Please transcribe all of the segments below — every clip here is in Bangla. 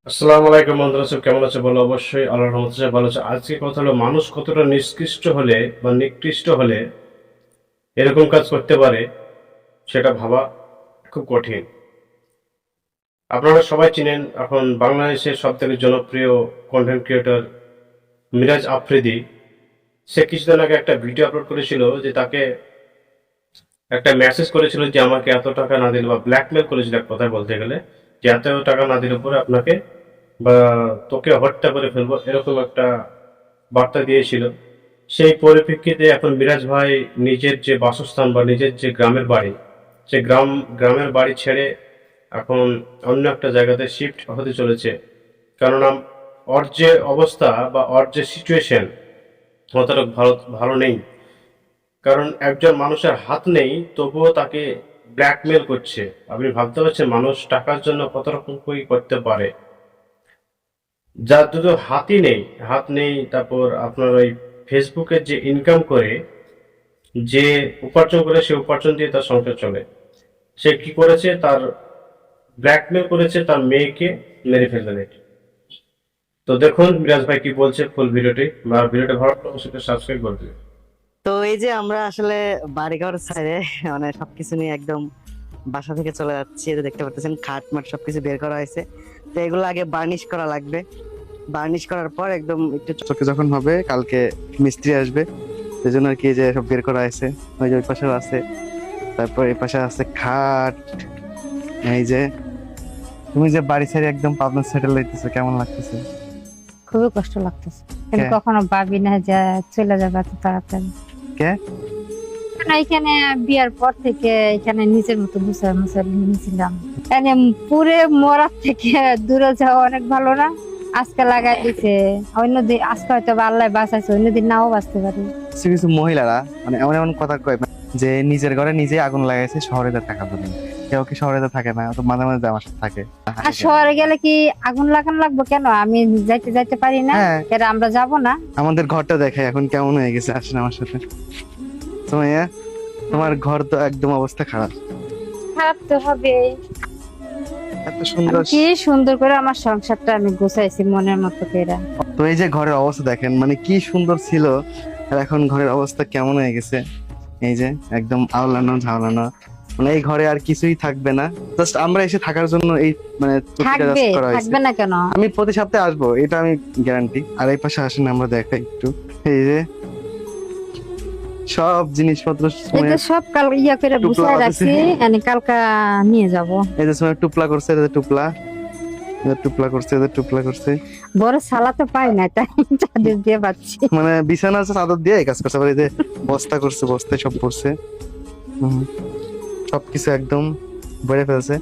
আসসালামু আলাইকুম বন্ধুরা, সব কেমন আছে বলো? অবশ্যই আল্লাহর রহমতে সবাই ভালো আছে। আজকে কথা হলো, মানুষ কতটা নিকৃষ্ট হলে বা নিকৃষ্ট হলে এরকম কাজ করতে পারে সেটা ভাবা খুব কঠিন। আপনারা সবাই চিনেন এখন বাংলাদেশের সব থেকে জনপ্রিয় কন্টেন্ট ক্রিয়েটর মিরাজ আফ্রিদি। সে কিছুদিন আগে একটা ভিডিও আপলোড করেছিল যে তাকে একটা মেসেজ করেছিল যে আমাকে এত টাকা না দিলে, বা ব্ল্যাকমেল করেছিল এক কথায় বলতে গেলে, যে এত টাকা না দিলে পরে আপনাকে বা তোকে হত্যা করে ফেলবো, এরকম একটা বার্তা দিয়েছিল। সেই পরিপ্রেক্ষিতে এখন মিরাজ ভাই নিজের যে বাসস্থান বা নিজের যে গ্রামের বাড়ি, সে গ্রামের বাড়ি ছেড়ে এখন অন্য একটা জায়গাতে শিফট হতে চলেছে। কেননা ওর যে অবস্থা বা ওর যে সিচুয়েশন অতটা ভালো ভালো নেই। কারণ একজন মানুষের হাত নেই, তবুও তাকে ব্ল্যাকমেল করছে। আপনি ভাবতে পারছেন মানুষ টাকার জন্য কত রকম কি করতে পারে। যার দুটো হাতই নেই, হাত নেই, তারপর আপনার ওই ফেসবুকের যে ইনকাম করে, যে উপার্জন করে, সে উপার্জন দিয়ে তার সংসার চলে। সে কি করেছে, তার ব্ল্যাকমেল করেছে তার মেয়েকে মেরে ফেলতে নাকি। তো দেখুন মিরাজ ভাই কি বলছে ফুল ভিডিওটি, বা ভিডিওটি ভালো লাগলে অবশ্যই সাবস্ক্রাইব করে দিবেন। তো এই যে আমরা আসলে বাড়িঘর ছেড়ে মানে সবকিছু নিয়ে একদম বাসা থেকে চলে যাচ্ছি। এই যে দেখতে পাচ্ছেন খাট মাট সবকিছু বের করা হয়েছে। তো এগুলো আগে বার্নিশ করা লাগবে। বার্নিশ করার পর একদম একটু চোখে যখন হবে, কালকে মিস্ত্রি আসবে, সেই জন্য আর কি যে সব বের করা হয়েছে। ওই যে ওই পাশেও আছে, তারপর এই পাশে আছে খাট। এই যে তুমি যে বাড়ি ছেড়ে একদম পাবনা সেটেল হইতেছো, কেমন লাগতেছে? খুবই কষ্ট লাগতেছে, কিন্তু কে? কখনো ভাবি না যে চলে যাবে এত তাড়াতাড়ি। কে? কারণ এখানে বিয়ার পর থেকে এখানে নিজের মতো গুছায় মুছায় নিয়েছিলাম। মানে পুরে মরার থেকে দূরে যাওয়া অনেক ভালো না? আজকে লাগাই দিছে, অন্যদিন আজকে হয়তো বা আল্লাহ বাঁচাইছে, অন্যদিন নাও বাঁচতে পারি। কিছু কিছু মহিলারা মানে এমন এমন কথা কয় যে নিজের ঘরে নিজে আগুন লাগাইছে, শহরে যা থাকার জন্য। কেউ কি শহরে যা থাকে না, তো মাঝে মাঝে আমার সাথে থাকে। আর শহরে গেলে কি আগুন লাগান লাগবো কেন? আমি যাইতে যাইতে পারি না? হ্যাঁ, কেন আমরা যাব না? আমাদের ঘরটা দেখে এখন কেমন হয়ে গেছে, আসেন আমার সাথে। সুমাইয়া, তোমার ঘর তো একদম অবস্থা খারাপ। খারাপ তো হবে। এত সুন্দর। কি সুন্দর করে আমার সংসারটা আমি গুছাইছি মনের মতো করে। তো এই যে ঘরের অবস্থা দেখেন, মানে কি সুন্দর ছিল, আর এখন ঘরের অবস্থা কেমন হয়ে গেছে। এই যে একদম আওলানো ঝাওলানো, মানে এই ঘরে আর কিছুই থাকবে না। জাস্ট আমরা এসে থাকার জন্য এই মানে চুক্তিটা থাকবে, just করা হয়েছে। থাকবে না কেন? আমি প্রতি সপ্তাহে আসবো, এটা আমি গ্যারান্টি। আর এই পাশে আসেন, আমরা দেখাই একটু। এই যে সব জিনিসপত্র এটা সব কাল ইয়া করে টুকলা গুছাই আছে। রাখছি, মানে কালকা নিয়ে যাব। এই যে সময় টুপলা করছে, এই যে টুপলা, এই যে টুপলা করছে, এই যে টুপলা করছে। বড় সালা তো পাই না, তাই চাদর দিয়ে পাচ্ছি। মানে বিছানা আছে, চাদর দিয়ে এই কাজ করছে। আবার এই যে বস্তা করছে, বস্তায় সব পড়ছে। সবকিছু একদম ভরে ফেলছে।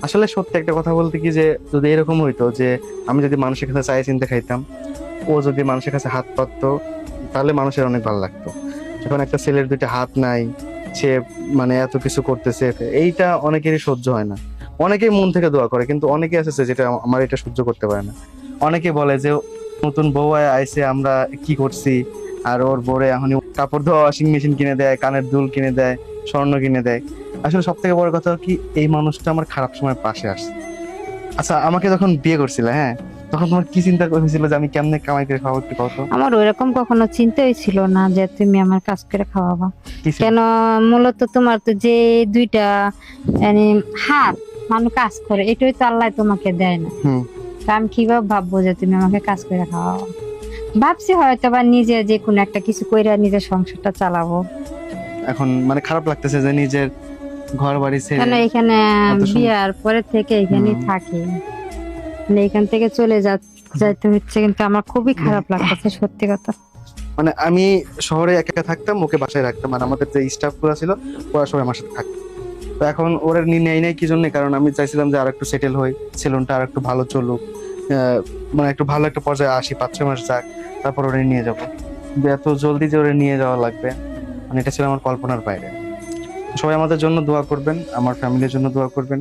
আসলে সত্যি একটা কথা বলতে কি, যে যদি এরকম হইতো যে আমি যদি মানুষের কাছে চাই চিনতে খাইতাম, ও যদি মানুষের কাছে হাত পাততো, তাহলে মানুষের অনেক ভালো লাগতো। যখন একটা ছেলের দুইটা হাত নাই, সে মানে এত কিছু করতেছে, এইটা অনেকেরই সহ্য হয় না। অনেকেই মন থেকে দোয়া করে, কিন্তু অনেকে আছে যেটা আমার এটা সহ্য করতে পারে না। অনেকে বলে যে নতুন বউ আইছে, আমরা কি করছি, আর ওর বউরে এখন কাপড় ধোয়া ওয়াশিং মেশিন কিনে দেয়, কানের দুল কিনে দেয়, স্বর্ণ কিনে দেয়। আসলে সব থেকে বড় কথা কি, এই মানুষটা আমার খারাপ সময় পাশে আসছে। আচ্ছা, আমাকে যখন বিয়ে করছিলে, হ্যাঁ, তখন তোমার কি চিন্তা করেছিল যে আমি কেমনে কামাই করে খাওয়াবো, একটু কত? আমার ওইরকম কখনো চিন্তাই ছিল না যে তুমি আমার কাজ করে খাওয়াবা। কি ছিল? কেন? মূলত তোমার তো যে দুইটা মানে হাত মানুষ কাজ করে, এটাই তো আল্লাহ তোমাকে দেয় না। হুম। তা আমি কিভাবে ভাববো যে তুমি আমাকে কাজ করে খাওয়াবো? ভাবছি হয়তো বা নিজে যে কোনো একটা কিছু কইরা নিজের সংসারটা চালাবো। এখন মানে খারাপ লাগতেছে যে নিজের ঘর বাড়ি ছেড়ে। কেন এখানে এত সুন্দর- বিয়ার পরে থেকে এখানেই হুম। থাকি, মানে এখান থেকে চলে যাইতে হচ্ছে, কিন্তু আমার খুবই খারাপ লাগতেছে সত্যি কথা। মানে আমি শহরে একা একা থাকতাম, ওকে বাসায় রাখতাম, আর আমাদের যে স্টাফ গুলো ছিল ওরা সবাই আমার সাথে থাকতো। তো এখন ওরা নিয়ে নেই নাই কি জন্য? কারণ আমি চাইছিলাম যে আর একটু সেটেল হই, সেলুনটা আর একটু ভালো চলুক, মানে একটু ভালো একটা পর্যায়ে আসি, 5-6 মাস যাক, তারপর ওরা নিয়ে যাবো। কিন্তু এত জলদি যে ওরা নিয়ে যাওয়া লাগবে, মানে এটা ছিল আমার কল্পনার বাইরে। সবাই আমাদের জন্য দোয়া করবেন, আমার ফ্যামিলির জন্য দোয়া করবেন।